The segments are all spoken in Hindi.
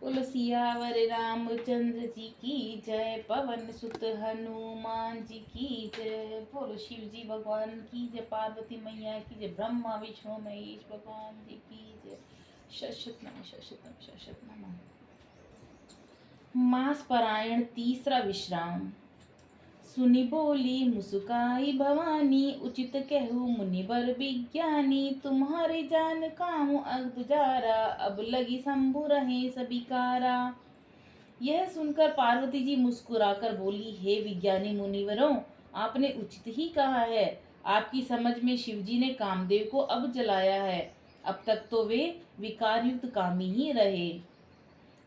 बोलो सियावर रामचंद्र जी की जय, पवन सुत हनुमान जी की जय। बोलो शिव जी भगवान की जय, पार्वती मैया की जय, ब्रह्मा विष्णु महेश भगवान जी की जय। शश्वत नमः, शश्वत नमः, शश्वत नमः। मास पारायण तीसरा विश्राम। सुनि बोली मुस्काई भवानी, उचित कहूँ मुनिवर विज्ञानी। तुम्हारे जान काहू अगुजारा, अब लगी शंभु रहे सभी कारा। यह सुनकर पार्वती जी मुस्कुराकर बोली, हे विज्ञानी मुनिवरों, आपने उचित ही कहा है। आपकी समझ में शिवजी ने कामदेव को अब जलाया है। अब तक तो वे विकार युक्त कामी ही रहे।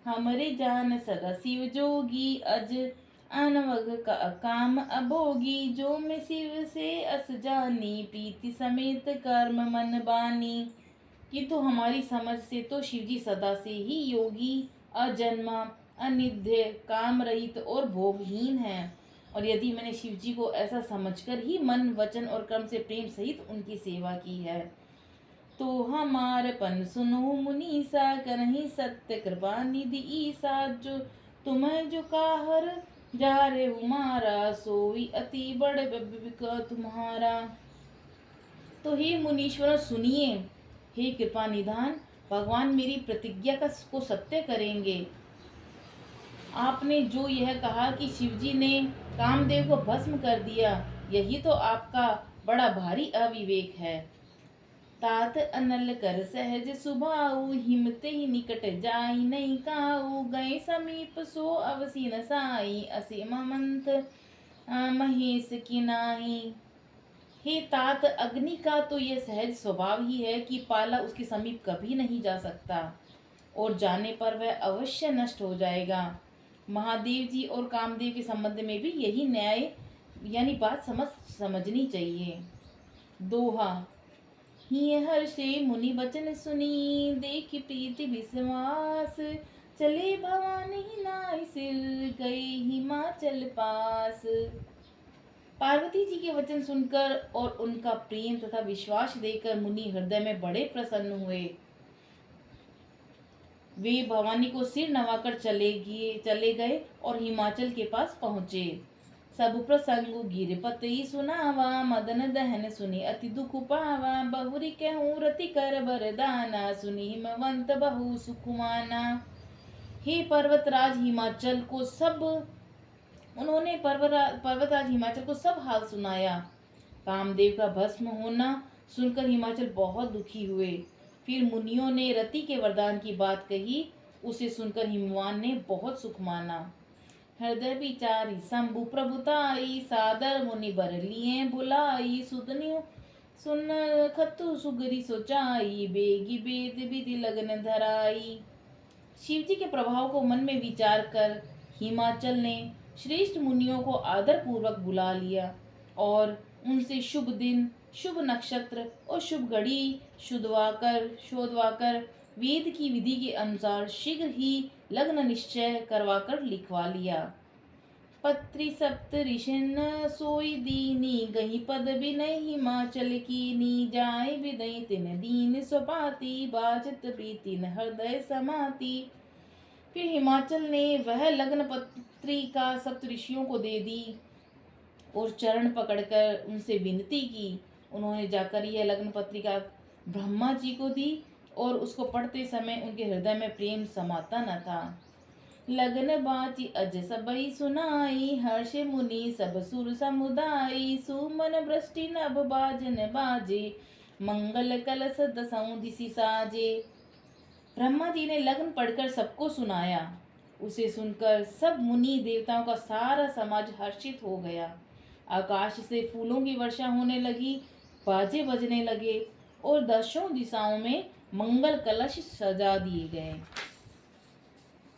हमरे जान सदा शिव जोगी, अज अनवग का काम अभोगी। जो मैं शिव से अस जानी, प्रीति समेत कर्म मन बानी। किंतु हमारी समझ से तो शिवजी सदा से ही योगी, अजन्मा, अनिध्य, काम रहित और भोगहीन है। और यदि मैंने शिवजी को ऐसा समझकर ही मन वचन और कर्म से प्रेम सहित उनकी सेवा की है, तो हमार पन सुनो मुनीसा, करहि सत्य कृपा निधि ईसा। जो तुम्हें जो काहर जा रे मारा, सोई अति बड़ विवेक तुम्हारा। तो हे मुनीश्वर सुनिए, हे कृपा निधान, भगवान मेरी प्रतिज्ञा को सत्य करेंगे। आपने जो यह कहा कि शिवजी ने कामदेव को भस्म कर दिया, यही तो आपका बड़ा भारी अविवेक है। तात अनल कर सहज सुभाऊ, हिमते ही निकट जाई नहीं काऊ। गए समीप सो अवसी न साई, असीम मंत महेश की नाई। हे तात, अग्नि का तो यह सहज स्वभाव ही है कि पाला उसके समीप कभी नहीं जा सकता, और जाने पर वह अवश्य नष्ट हो जाएगा। महादेव जी और कामदेव के संबंध में भी यही न्याय यानी बात समझनी चाहिए। दोहा। ही हर्षे मुनि वचन सुनी, देख प्रीति विश्वास। चले भवानी नाय सिर, गए हिमाचल पास। पार्वती जी के वचन सुनकर और उनका प्रेम तथा विश्वास देखकर मुनि हृदय में बड़े प्रसन्न हुए। वे भवानी को सिर नवाकर चले गए और हिमाचल के पास पहुँचे। सब प्रसंगु गिरपति सुनावा, मदन दहन सुनि अति दुख पावा। बहुरी कहूँ रति कर बरदाना, सुनि हिमवंत बहु सुकुमाना। हे पर्वतराज हिमाचल को सब उन्होंने पर्वतराज हिमाचल को सब हाल सुनाया। कामदेव का भस्म होना सुनकर हिमाचल बहुत दुखी हुए। फिर मुनियों ने रति के वरदान की बात कही। उसे सुनकर हिमवान ने बहुत सुख माना। हृदय विचारी शंभु प्रभुताई, सादर मुनि बर लिए बुलाई। सुतनियो सुन खतु सुगरी सोचाई, बेगी बेद विधि लगन धराई। शिव जी के प्रभाव को मन में विचार कर हिमाचल ने श्रेष्ठ मुनियों को आदर पूर्वक बुला लिया और उनसे शुभ दिन, शुभ नक्षत्र और शुभ घड़ी शोधवाकर वेद की विधि के अनुसार शीघ्र ही लग्न निश्चय करवाकर लिखवा लिया। पत्री सप्त ऋषिन सोई दीनी, गही पद विनय हिमाचल कीनी। जाय विदय तिन दीन स्वपाति, बाजत प्रीति न हृदय समाति। फिर हिमाचल ने वह लग्न पत्रिका सप्त ऋषियों को दे दी और चरण पकड़कर उनसे विनती की। उन्होंने जाकर यह लग्न पत्रिका ब्रह्मा जी को दी और उसको पढ़ते समय उनके हृदय में प्रेम समाता न था। लगन बाची अज सबई सुनाई, हर्ष मुनि सब सुर समुदाई। सुमन वृष्टि नभ बाजन बाजे, मंगल कलश दसौं दिशि साजे। ब्रह्मा जी ने लग्न पढ़कर सबको सुनाया। उसे सुनकर सब मुनि देवताओं का सारा समाज हर्षित हो गया। आकाश से फूलों की वर्षा होने लगी, बाजे बजने लगे और दसों दिशाओं में मंगल कलश सजा दिए गए।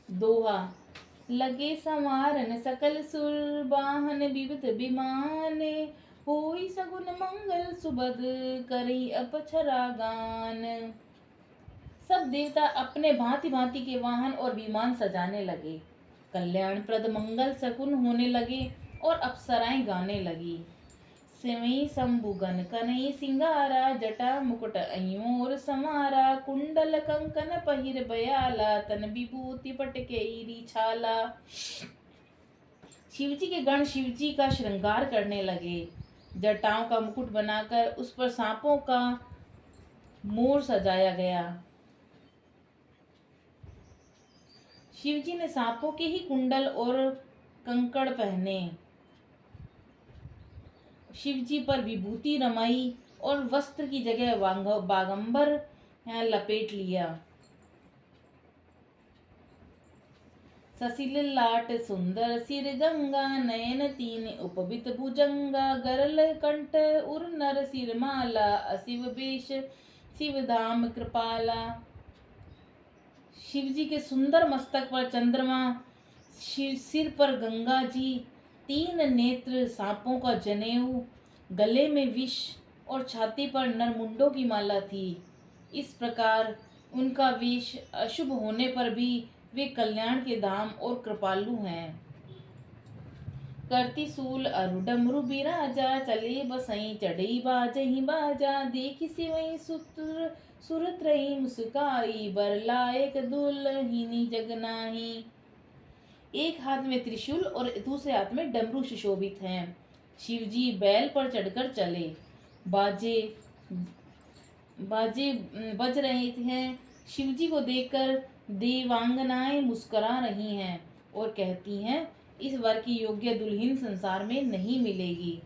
दोहा। लगे संवारन सकल सुर, वाहन विविध विमान। होई सगुन मंगल सुबद, करी अपछरा गान। सब देवता अपने भांति भांति के वाहन और विमान सजाने लगे। कल्याणप्रद मंगल शकुन होने लगे और अप्सराएं गाने लगी। सिवई शंभुगन कनई सिंगारा, जटा मुकुट अई मोर समारा, कुंडल कंकन पहिर बयाला, तन विभूति पटकेरी छाला। शिवजी के गण शिवजी का श्रृंगार करने लगे। जटाओं का मुकुट बनाकर उस पर सांपों का मोर सजाया गया। शिवजी ने सांपों के ही कुंडल और कंकड़ पहने। शिवजी पर विभूति रमाई और वस्त्र की जगह बागंबर लपेट लिया। ससिल लाट सुंदर सिर गंगा, नयन तीन उपबित भुजंगा, गरल कंठ उर नर सिर माला, अशिव वेश शिव धाम कृपाला। शिवजी के सुंदर मस्तक पर चंद्रमा, सिर पर गंगा जी, तीन नेत्र, सांपों का जनेऊ, गले में विष और छाती पर नरमुंडों की माला थी। इस प्रकार उनका वेश अशुभ होने पर भी वे कल्याण के धाम और कृपालु हैं। करती सूल अरुडमरु बिराजा, चले बसई चढ़ई बाजही बाजा, देखी सिवई सुत्र सुरत रही मुस्काई, बर लायक दुल्हिनी जगनाही। एक हाथ में त्रिशूल और दूसरे हाथ में डमरू सुशोभित हैं। शिवजी बैल पर चढ़कर चले। बाजे बाजे बज रहे हैं। शिवजी को देखकर देवांगनाएं मुस्कुरा रही हैं और कहती हैं, इस वर की योग्य दुल्हन संसार में नहीं मिलेगी।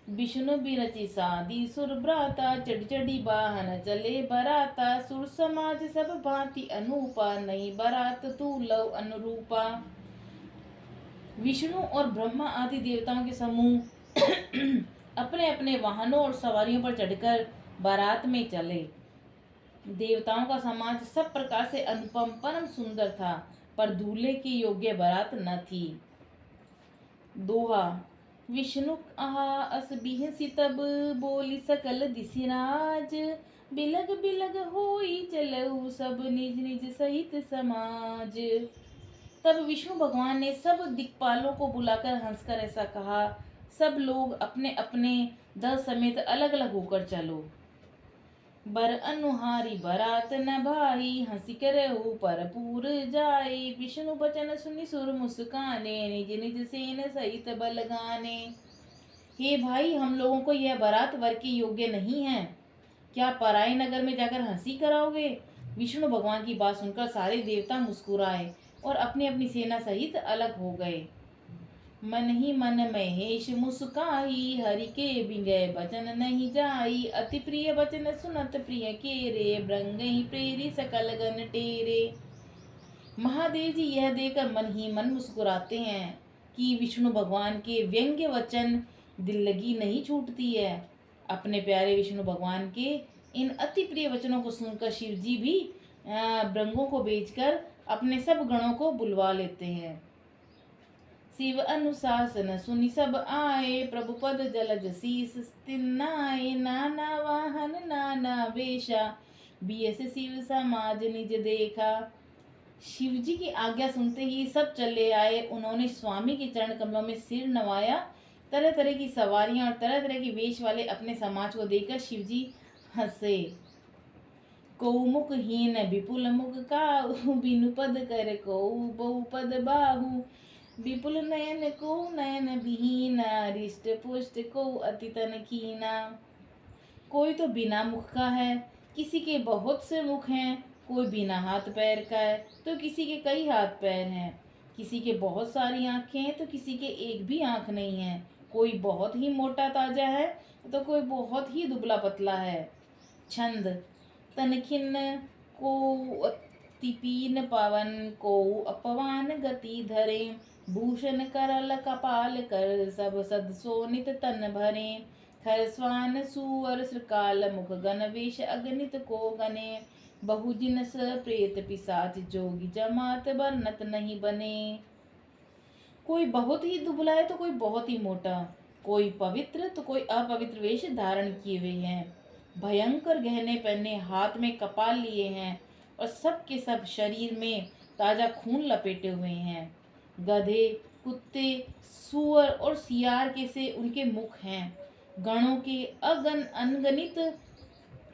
विष्णु बिरचि सादी सुर भ्राता, चढ़ चढ़ी वाहन चले बराता, सुर समाज सब भांति अनूपा, नहीं बरात तू लव अनुरूपा। विष्णु और ब्रह्मा आदि देवताओं के समूह अपने अपने वाहनों और सवारियों पर चढ़कर बारात में चले। देवताओं का समाज सब प्रकार से अनुपम परम सुंदर था, पर दूल्हे की योग्य बारात न थी। दोहा। विष्णु आहा अस बिहसी तब, बोली सकल दिसिराज, बिलग बिलग होई चलऊ सब, निज निज सहित समाज। तब विष्णु भगवान ने सब दिक्पालों को बुलाकर हंसकर ऐसा कहा, सब लोग अपने अपने दल समेत अलग अलग होकर चलो। बर अनुहारी बरात न भाई, हंसी करहु परपूर जाई, विष्णु बचन सुनि सुर मुस्काने, निज निज सेन सहित बल गाने। हे भाई, हम लोगों को यह बारात वर की योग्य नहीं है। क्या पराए नगर में जाकर हंसी कराओगे? विष्णु भगवान की बात सुनकर सारे देवता मुस्कुराए और अपनी अपनी सेना सहित अलग हो गए। मन ही मन महेश मुस्काई, हरि के बिंगय बचन नहीं जाई, अति प्रिय बचन सुनत प्रिय केरे, ब्रंगहि प्रेरी सकल गण टेरे। महादेव जी यह देखकर मन ही मन मुस्कुराते हैं कि विष्णु भगवान के व्यंग्य वचन दिल लगी नहीं छूटती है। अपने प्यारे विष्णु भगवान के इन अति प्रिय वचनों को सुनकर शिव जी भी ब्रंगों को बेचकर अपने सब गणों को बुलवा लेते हैं। शिव अनुशासन सुनि सब आए, प्रभु पद जलज शीस तिन्नाए, नाना वाहन नाना वेशा, बीएस शिव समाज निज देखा। शिव जी की आज्ञा सुनते ही सब चले आए। उन्होंने स्वामी के चरण कमलों में सिर नवाया। तरह तरह की सवारियां और तरह तरह के वेश वाले अपने समाज को देखकर शिव जी हंसे। कौ मुख हीन विपुल मुख काहू, बिनु पद कर कौ बहु पद बाहू, विपुल नयन को नयन विहीना, रिष्ट पुष्ट को अति तन कीना। कोई तो बिना मुख का है, किसी के बहुत से मुख हैं, कोई बिना हाथ पैर का है तो किसी के कई हाथ पैर हैं, किसी के बहुत सारी आंखें हैं तो किसी के एक भी आंख नहीं है, कोई बहुत ही मोटा ताजा है तो कोई बहुत ही दुबला पतला है। छंद। तन खिन्न को अति पीन पावन, को अपवान गति धरे, भूषण करल कपाल कर, सब सद सोनित तन भरे, खरस्वान सुअर श्रृकाल मुख गण वेश अगणित को गने, बहुजिनस प्रेत पिशाच जोगी जमात बरनत नहीं बने। कोई बहुत ही दुबला है तो कोई बहुत ही मोटा, कोई पवित्र तो कोई अपवित्र वेश धारण किए हुए हैं, भयंकर गहने पहने, हाथ में कपाल लिए हैं और सब के सब शरीर में ताजा खून लपेटे हुए हैं। गधे, कुत्ते, सूअर और सियार के से उनके मुख हैं। गणों के अनगणित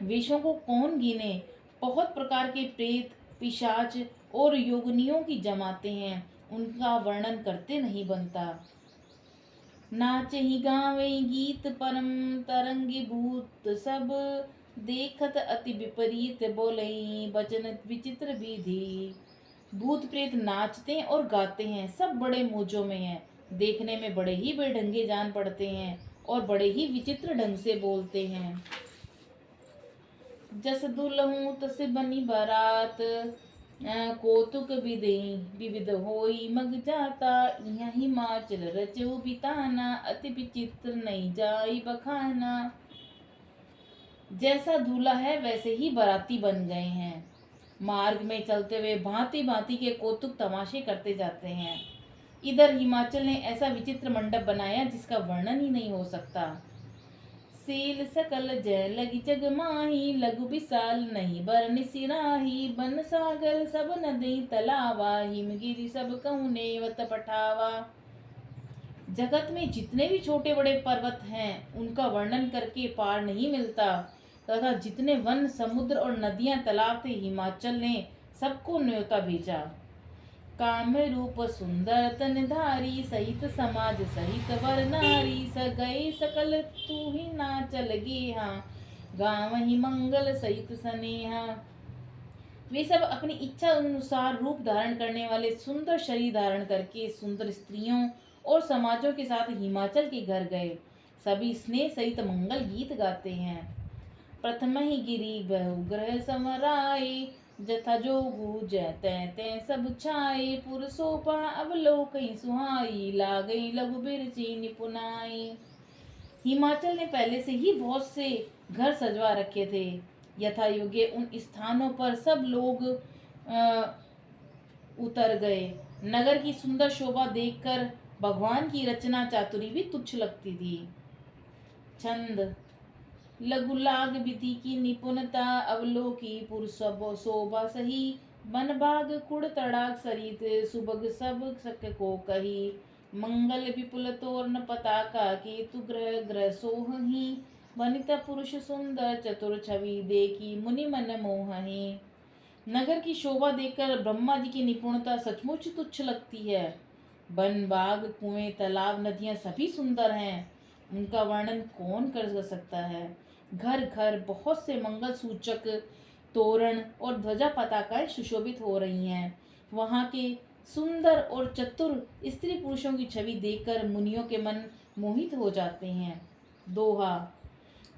वेशों को कौन गिने। बहुत प्रकार के प्रेत, पिशाच और योगिनियों की जमाते हैं, उनका वर्णन करते नहीं बनता। नाच ही गावे गीत परम तरंगी भूत सब, देखत अति विपरीत बोले वचन विचित्र विधि। भूत प्रेत नाचते और गाते हैं, सब बड़े मौजों में हैं, देखने में बड़े ही बेढंगे जान पड़ते हैं और बड़े ही विचित्र ढंग से बोलते हैं। जस दुलहूँ तस बनी बारात, कौतुक विविध होई मग जाता। यह हिमाचल रचो बिताना, अति विचित्र नहीं जाई बखाना। जैसा दूल्हा है वैसे ही बाराती बन गए हैं। मार्ग में चलते हुए भांति भांति के कौतुक तमाशे करते जाते हैं। इधर हिमाचल ने ऐसा विचित्र मंडप बनाया जिसका वर्णन ही नहीं हो सकता। सील सकल जय लगी जगमाही, लघु विशाल नहीं बरन सिराही। बन सागर सब नदी तलावा, हिमगिरी सब कहुने वत पठावा। जगत में जितने भी छोटे बड़े पर्वत हैं उनका वर्णन करके पार नहीं मिलता, तथा जितने वन, समुद्र और नदियां, तालाब थे, हिमाचल ने सबको न्योता भेजा। काम रूप सुंदर तनधारी, सहित समाज सहित वर नारी। स गए सकल तू ही नाचल गेहा, गाँव ही मंगल सहित स्नेहा। वे सब अपनी इच्छा अनुसार रूप धारण करने वाले सुंदर शरीर धारण करके सुंदर स्त्रियों और समाजों के साथ हिमाचल के घर गए। सभी स्नेह सहित मंगल गीत गाते हैं। प्रथम ही गिरी बहु ग्रह समराए, जथा जोगु जय तै सब छाए। पुरसोपा अवलोकई सुहाई, लागई लघु बिरची निपुनाई। हिमाचल ने पहले से ही बहुत से घर सजवा रखे थे। यथा योग्य उन स्थानों पर सब लोग उतर गए। नगर की सुंदर शोभा देखकर भगवान की रचना चातुरी भी तुच्छ लगती थी। छंद लघु लाग विधि की निपुणता, अवलोकी पुरुष शोभा सही। बन बाग कुड़ तड़ाक सरित, सुबग सब सक को कही। मंगल विपुल तोरण पताका, केतु ग्रह ग्रह सोहही। वनिता पुरुष सुंदर चतुर छवि, देखी मुनि मन मोहही। नगर की शोभा देखकर ब्रह्मा जी की निपुणता सचमुच तुच्छ लगती है। वन, बाग, कुएं, तालाब, नदियां सभी सुंदर हैं, उनका वर्णन कौन कर सकता है। घर घर बहुत से मंगल सूचक तोरण और ध्वजा पताकाएं सुशोभित हो रही हैं। वहाँ के सुंदर और चतुर स्त्री पुरुषों की छवि देखकर मुनियों के मन मोहित हो जाते हैं। दोहा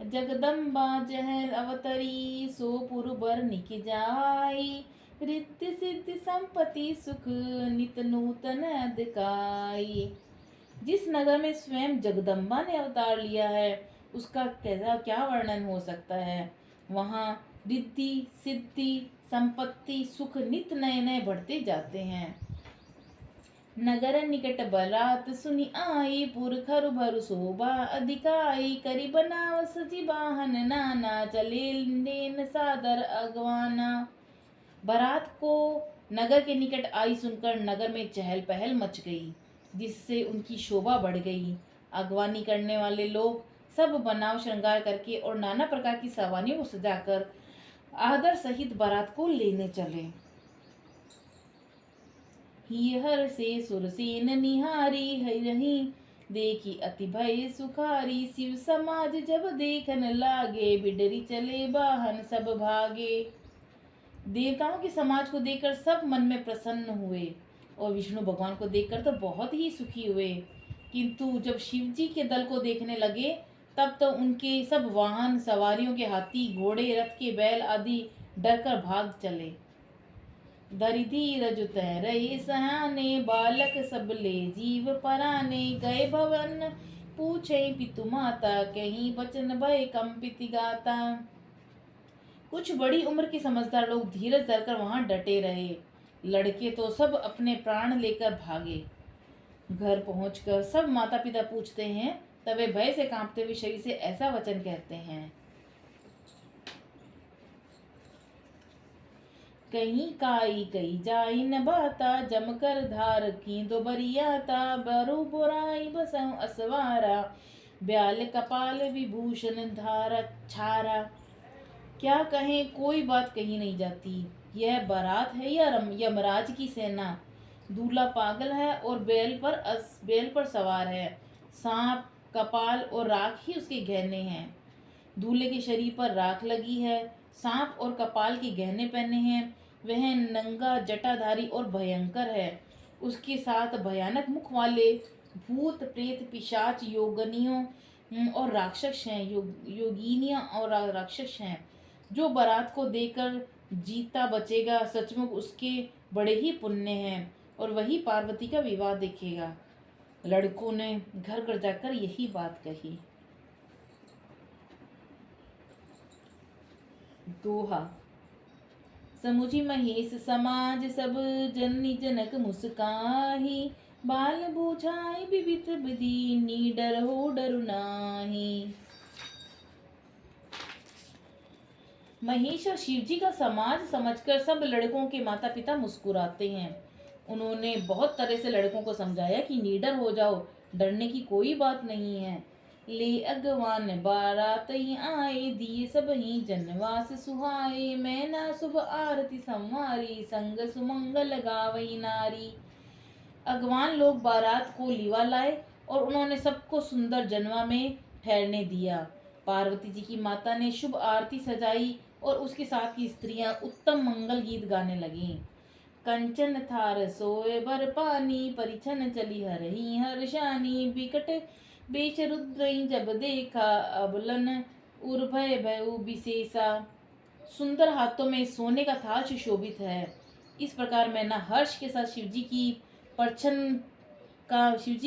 जगदम्बा जह अवतरी, सो पुरबर निक जाई। रिद्धि सिद्धि संपत्ति सुख, नित नूतन अधिकाई। जिस नगर में स्वयं जगदम्बा ने अवतार लिया है उसका कैसा क्या वर्णन हो सकता है। वहाँ रिद्धि सिद्धि संपत्ति सुख नित नए नए बढ़ते जाते हैं। नगर निकट बरात सुनि आई, पुरखरु भरु शोभा अधिकाई। करी बनाव सजी वाहन नाना, चले नेन सादर अगवाना। बारात को नगर के निकट आई सुनकर नगर में चहल पहल मच गई, जिससे उनकी शोभा बढ़ गई। अगवानी करने वाले लोग सब बनाव श्रृंगार करके और नाना प्रकार की सवारियों को सजाकर आदर सहित बारात को लेने चले। हर से सुरसेन निहारी, रही देखी अति भय सुखारी। शिव समाज जब देखन लागे, बिडरी चले वाहन सब भागे। देवताओं के समाज को देखकर सब मन में प्रसन्न हुए और विष्णु भगवान को देखकर तो बहुत ही सुखी हुए, किंतु जब शिव जी के दल को देखने लगे तब तो उनके सब वाहन, सवारियों के हाथी, घोड़े, रथ के बैल आदि डरकर भाग चले। धरि धीरज तै रहे सहाने, बालक सब ले जीव पराने। गए भवन पूछे पितु माता, कहीं बचन भय कंपित गाता। कुछ बड़ी उम्र के समझदार लोग धीरज धरकर वहां डटे रहे। लड़के तो सब अपने प्राण लेकर भागे। घर पहुंचकर सब माता पिता पूछते हैं तब वे भय से कांपते हुए शरीर से ऐसा वचन कहते हैं। कहीं काई कई जाई न बाता, जमकर धार की दो बरियाता। बरु बुराई बसं असवारा, ब्याल कपाल विभूषण धारा छारा। क्या कहें, कोई बात कही नहीं जाती। यह बारात है या यमराज की सेना। दूल्हा पागल है और बैल पर सवार है। सांप, कपाल और राख ही उसके गहने हैं। दूल्हे के शरीर पर राख लगी है, सांप और कपाल के गहने पहने हैं। वह नंगा, जटाधारी और भयंकर है। उसके साथ भयानक मुख वाले भूत, प्रेत, पिशाच, और राक्षस हैं। योगिनियां और राक्षस हैं। जो बारात को देकर जीता बचेगा, सचमुच उसके बड़े ही पुण्य हैं, और वही पार्वती का विवाह देखेगा। लड़कों ने घर घर जाकर यही बात कही। दोहा। समुझी महेश समाज सब, जननी जनक मुस्काही। बाल बूझाई विविध विधि, नीडर हो डरु नाही। महेश और शिवजी का समाज समझकर सब लड़कों के माता पिता मुस्कुराते हैं। उन्होंने बहुत तरह से लड़कों को समझाया कि निडर हो जाओ, डरने की कोई बात नहीं है। ले अगवान बारात आए, दिए सब ही जनवास सुहाए। मैना शुभ आरती संवारी, संग सुमंगल गावई नारी। अगवान लोग बारात को लिवा लाए और उन्होंने सबको सुंदर जनवा में ठहरने दिया। पार्वती जी की माता ने शुभ आरती सजाई और उसके साथ की स्त्रियां उत्तम मंगल गीत गाने लगीं। कंचन थार सोए बर पानी, परिछन चली हरही हर्षानी। बिकट बेच रुद्रई जब देखा, अबलन उर्भय भयउ विशेषा। सुंदर हाथों में सोने का थाल सुशोभित है। इस प्रकार मैना हर्ष के साथ शिवजी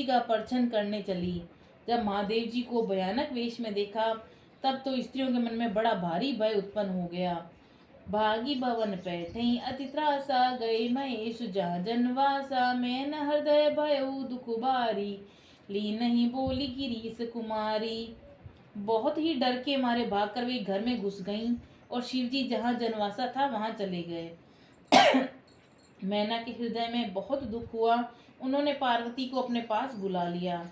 का परछन करने चली। जब महादेव जी को भयानक वेश में देखा, तब तो स्त्रियों के मन में बड़ा भारी भय उत्पन्न हो गया। भागी भवन पैठई अति त्रासा, गए महेश जहाँ जनवासा। मैना हृदय भयउ दुख भारी, ली नहीं बोली गिरीश कुमारी। बहुत ही डर के मारे भागकर वे घर में घुस गईं और शिवजी जहाँ जनवासा था वहां चले गए। मैना के हृदय में बहुत दुख हुआ। उन्होंने पार्वती को अपने पास बुला लिया।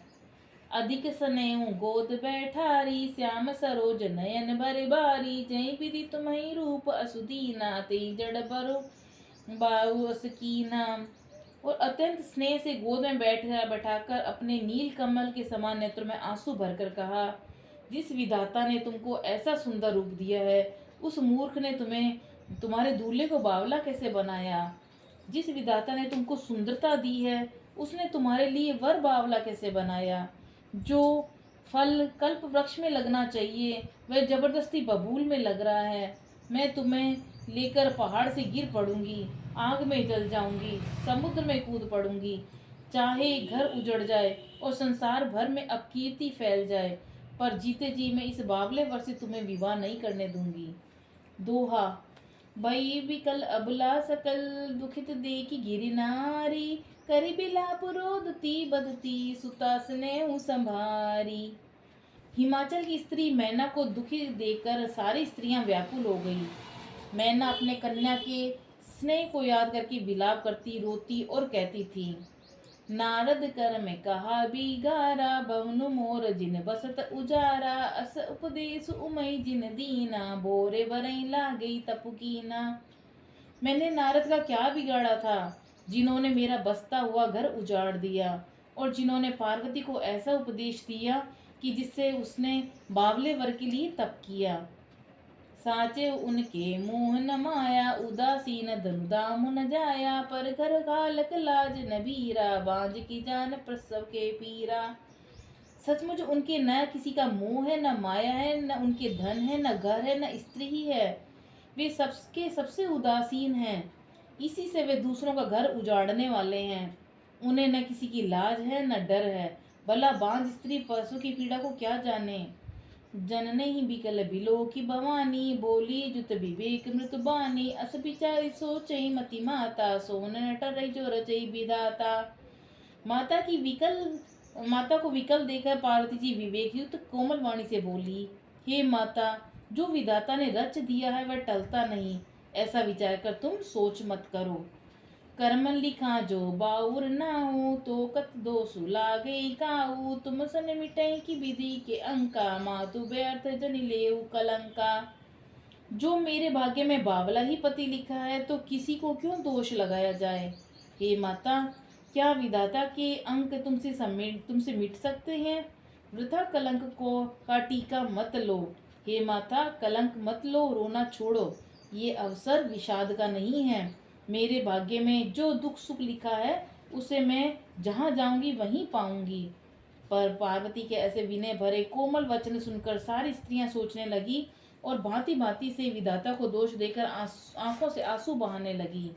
अधिक स्नेहु गोद बैठारी, श्याम सरोज नयन भरे बारी। जय विधि तुम्हि रूप असुदीना, ते जड़ बरो बाहु असकीना। और अत्यंत स्नेह से गोद में बैठाकर अपने नील कमल के समान नेत्रों में आंसू भरकर कहा, जिस विधाता ने तुमको ऐसा सुंदर रूप दिया है, उस मूर्ख ने तुम्हारे दूल्हे को बावला कैसे बनाया। जिस विधाता ने तुमको सुंदरता दी है, उसने तुम्हारे लिए वर बावला कैसे बनाया। जो फल कल्प वृक्ष में लगना चाहिए, वह जबरदस्ती बबूल में लग रहा है। मैं तुम्हें लेकर पहाड़ से गिर पड़ूंगी, आग में जल जाऊंगी, समुद्र में कूद पड़ूंगी। चाहे घर उजड़ जाए और संसार भर में अपकीर्ति फैल जाए, पर जीते जी मैं इस बावले वर से तुम्हें विवाह नहीं करने दूंगी। दोहा। भई विकल अबला सकल, दुखित देखी गिरि नारी। करि बिलाप रोदती बदती, सुता स्नेहु संभारी। हिमाचल की स्त्री मैना को दुखी देखकर सारी स्त्रियां व्याकुल हो गई। मैना अपने कन्या के स्नेह को याद करके विलाप करती, रोती और कहती थी, नारद कर में कहा बिगारा, भवनु मोर जिन बसत उजारा। अस उपदेश उमई जिन दीना, बोरे बरई लागई तपुकीना। मैंने नारद का क्या बिगाड़ा था, जिन्होंने मेरा बसता हुआ घर उजाड़ दिया, और जिन्होंने पार्वती को ऐसा उपदेश दिया कि जिससे उसने बावले वर के लिए तप किया। साचे उनके मोह न माया, उदासीन धनुधाम न जाया। पर घर घालक लाज न बीरा, बांझ की जान प्रसव के पीरा। सचमुच उनके न किसी का मोह है, न माया है, न उनके धन है, न घर है, न स्त्री ही है। वे सबके सबसे उदासीन हैं, इसी से वे दूसरों का घर उजाड़ने वाले हैं। उन्हें न किसी की लाज है, न डर है। भला बांझ स्त्री पशु की पीड़ा को क्या जाने। जनने ही बिकल बिलो की भवानी, बोली जुत विवेक मृत बानी। अस बिचारी सोचई मति माता, सोन नटरई जो रचई विधाता। माता को विकल देखकर पार्वती जी विवेक युक्त कोमल वाणी से बोली, हे माता, जो विधाता ने रच दिया है वह टलता नहीं, ऐसा विचार कर तुम सोच मत करो। कर्मन लिखा जो बाउर नाऊ, तो कत दोषु लागे काऊ। तुम सन मिटई की विधि के अंका, मातु व्यर्थ जन लेऊ कलंका। जो मेरे भाग्य में बावला ही पति लिखा है, तो किसी को क्यों दोष लगाया जाए। हे माता, क्या विधाता के अंक तुमसे मिट सकते हैं। वृथा कलंक को का टीका मत लो। हे माता, कलंक मत लो, रोना छोड़ो। ये अवसर विषाद का नहीं है। मेरे भाग्य में जो दुख सुख लिखा है, उसे मैं जहाँ जाऊंगी वहीं पाऊंगी। पर पार्वती के ऐसे विनय भरे कोमल वचन सुनकर सारी स्त्रियां सोचने लगी और भांति भांति से विधाता को दोष देकर आंखों से आंसू बहाने लगी।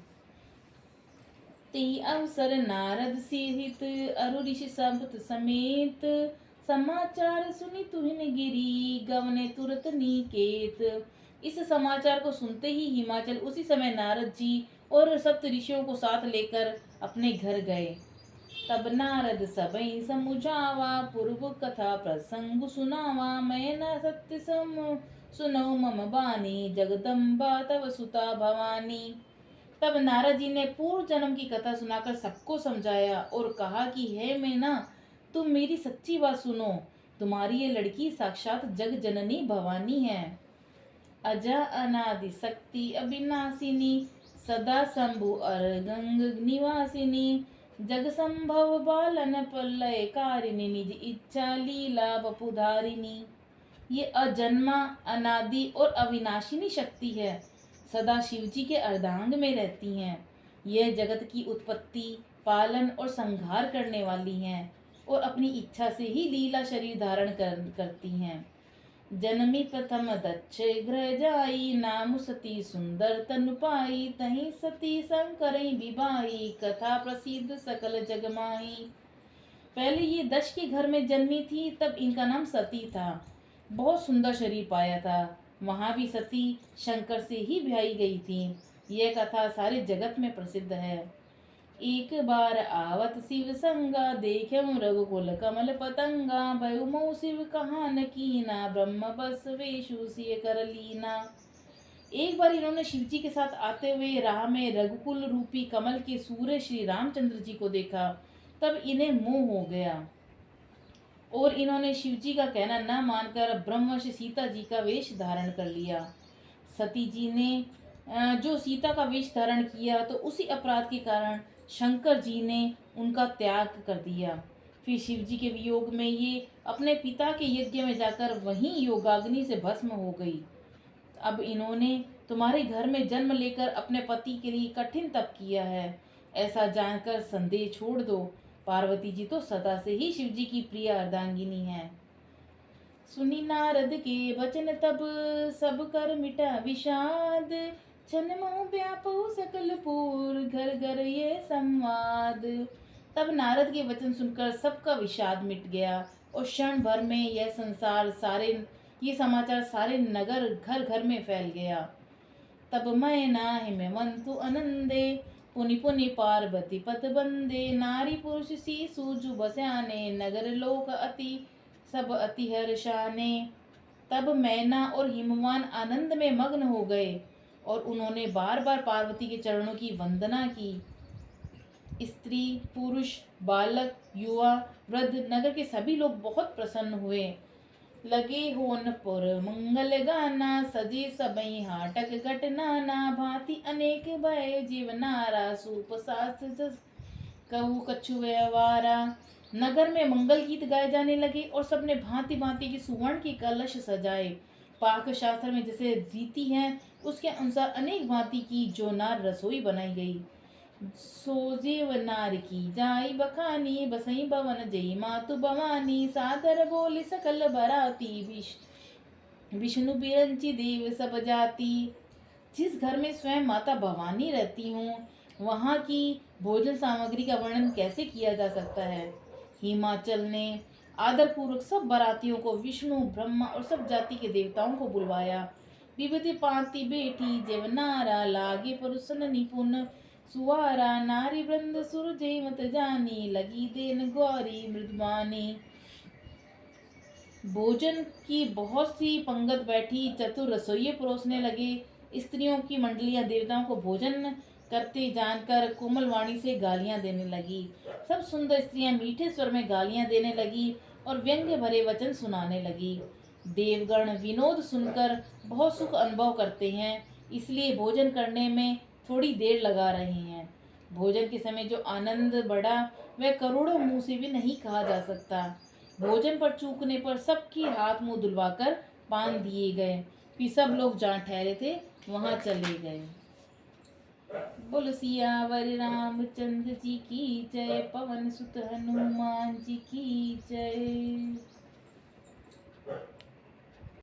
ते अवसर नारद सहित अरु ऋषि सब समेत, समाचार सुनी तुहिन गिरी गवने तुरत निकेत। इस समाचार को सुनते ही हिमाचल उसी समय नारद जी और सप्त ऋषियों को साथ लेकर अपने घर गए। तब नारद सबई समुझावा, पूर्व कथा प्रसंग सुनावा। मैं न सत्य सम सुनो मम बानी, जगदम्बा तव सुता भवानी। तब नारद जी ने पूर्व जन्म की कथा सुनाकर सबको समझाया और कहा कि हे मैना, तुम मेरी सच्ची बात सुनो। तुम्हारी ये लड़की साक्षात जग जननी भवानी है। अजा अनादि शक्ति अविनाशिनी, सदा शंभु अरगंग निवासिनी। जग संभव बालन प्रलय कारिणी, निज इच्छा लीला बपुधारिणी। ये अजन्मा, अनादि और अविनाशिनी शक्ति है। सदा शिवजी के अर्धांग में रहती हैं। यह जगत की उत्पत्ति, पालन और संहार करने वाली हैं और अपनी इच्छा से ही लीला शरीर धारण करती हैं। जनमी प्रथम दक्ष ग्रह जाई, नाम सती सुंदर तनु पाई। तहीं सती शंकरई विवाही, कथा प्रसिद्ध सकल जग माही। पहले ये दक्ष के घर में जन्मी थी, तब इनका नाम सती था। बहुत सुंदर शरीर पाया था। वहां भी सती शंकर से ही ब्याही गई थी। यह कथा सारे जगत में प्रसिद्ध है। एक बार आवत शिव संगा, देख्यम रघुकुल कमल पतंगा। भयउ मऊ शिव कहान कीना, ब्रह्म बस वेशु सिय कर लीना। एक बार इन्होंने शिवजी के साथ आते हुए राह में रघुकुल रूपी कमल के सूर्य श्री रामचंद्र जी को देखा। तब इन्हें मोह हो गया और इन्होंने शिवजी का कहना न मानकर ब्रह्मवश सीता जी का वेश धारण कर लिया। सती जी ने जो सीता का वेश धारण किया, तो उसी अपराध के कारण शंकर जी ने उनका त्याग कर दिया। फिर शिव जी के वियोग में ये अपने पिता के यज्ञ में जाकर वहीं योगाग्नि से भस्म हो गई। अब इन्होंने तुम्हारे घर में जन्म लेकर अपने पति के लिए कठिन तप किया है, ऐसा जानकर संदेह छोड़ दो। पार्वती जी तो सदा से ही शिव जी की प्रिय अर्धांगिनी है। सुनी नारद के वचन तब, सब कर मिटा विषाद। छन मोह व्यापो सकल पूर, घर घर ये संवाद। तब नारद के वचन सुनकर सबका विषाद मिट गया और क्षण भर में ये समाचार सारे नगर घर घर में फैल गया। तब मैं ना हिमवंतु अनंदे, पुनि पुनि पार्वती पत बंदे। नारी पुरुष सी सूजु बस्याने, नगर लोक सब अति हर्षाने। तब मैना और हिमवान आनंद में मग्न हो गए और उन्होंने बार बार पार्वती के चरणों की वंदना की। स्त्री, पुरुष, बालक, युवा, वृद्ध, नगर के सभी लोग बहुत प्रसन्न हुए। लगे होन पुर मंगल गाना, सजे सबई हाटक घट नाना। भांति अनेक भय जीवनारा, सूप सास जस कहू कछु व्यवहारा। नगर में मंगल गीत गाए जाने लगे और सबने भांति भांति के सुवर्ण के कलश सजाए। पाक शास्त्र में जैसे रीति है, उसके अनुसार अनेक भांति की जो नार रसोई बनाई गई। सोजेव नार की जाई बखानी, बसई भवन जई मातु भवानी। सादर बोले सकल बराती, विष्णु बिरंची देव सब जाति। जिस घर में स्वयं माता भवानी रहती हूँ, वहाँ की भोजन सामग्री का वर्णन कैसे किया जा सकता है। हिमाचल ने आदर पूर्वक सब बारातियों को, विष्णु, ब्रह्मा और सब जाति के देवताओं को बुलवाया। विविध पांति बेटी जेवनारा, लागे परुसन निपुण सुवारा। नारी वृंद सुर मत जानी, लगी देन गौरी मृदवानी। भोजन की बहुत सी पंगत बैठी, चतुर रसोइये परोसने लगे। स्त्रियों की मंडलियां देवताओं को भोजन करते जानकर कोमल वाणी से गालियां देने लगी। सब सुंदर स्त्रियां मीठे स्वर में गालियां देने लगी और व्यंग्य भरे वचन सुनाने लगी। देवगण विनोद सुनकर बहुत सुख अनुभव करते हैं, इसलिए भोजन करने में थोड़ी देर लगा रहे हैं। भोजन के समय जो आनंद बढ़ा वह करोड़ों मुंह से भी नहीं कहा जा सकता। भोजन पर चूकने पर सबकी हाथ मुंह धुलवाकर पान दिए गए। फिर सब लोग जहाँ ठहरे थे वहां चले गए। बोल सियावर रामचंद्र जी की जय, पवन सुत हनुमान जी की जय।